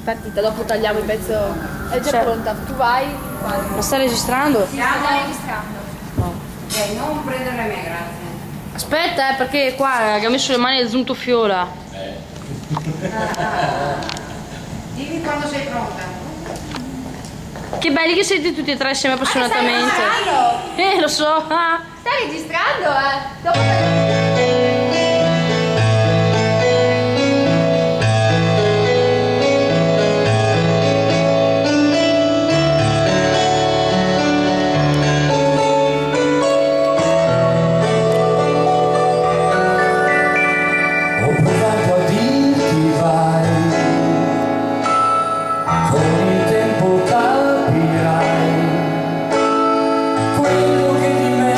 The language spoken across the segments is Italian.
partita, dopo tagliamo il pezzo. È già pronta, tu vai. Ma sta registrando? Sì, sta registrando. No. Non prendere me, grazie. Aspetta, perché qua che ha messo le mani al giunto Fiola. Dimmi quando sei pronta. Che belli che siete tutti e tre assieme appassionatamente. Lo so. Stai registrando, Dopo Ho provato a dirti vai, con il tempo capirai quello che di me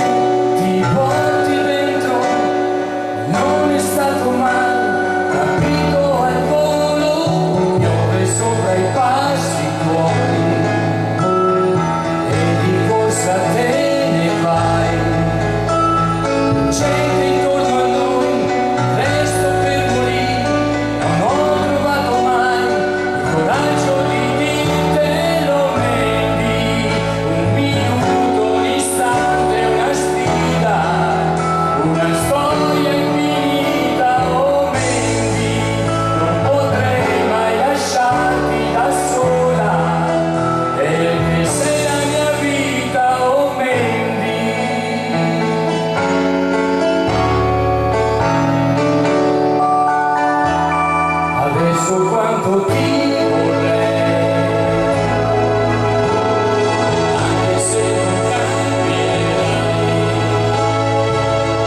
ti porti dentro, non è stato mai capito al volo, piove sopra i passi tuoi e di corsa te ne vai. Gente intorno a noi, resto fermo lì, non ho trovato mai il coraggio di dirtelo meglio. Un minuto, un istante, una sfida, una storia infinita, oh Mandy, non potrei mai lasciarti da sola, perché sei la mia vita, oh Mandy. Adesso quanto ti vorrei, anche se non cambierai,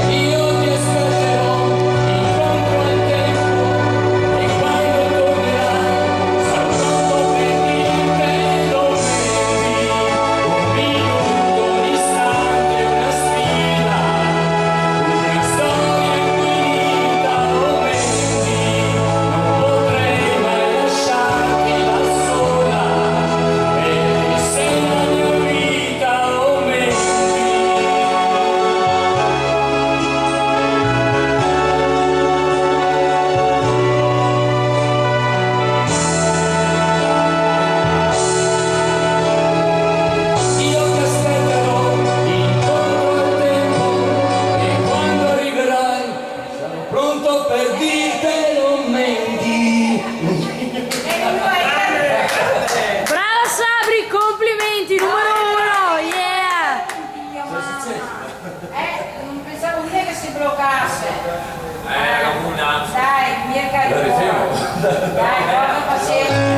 io ti aspetterò incontro al tempo e quando tornerai sarò pronto per dirtelo meglio. Un minuto, un istante, una sfida, una storia infinita, oh Mandy, non potrei mai lasciarti da sola, perché sei la mia vita, oh Mandy. Io ti aspetterò incontro al tempo e quando arriverai sarò pronto per dirtelo Mandy. Brava Sabri, complimenti, numero uno, yeah! Non pensavo mica che si bloccasse. Una. Dai, mia carina. Dai, porta pazienza.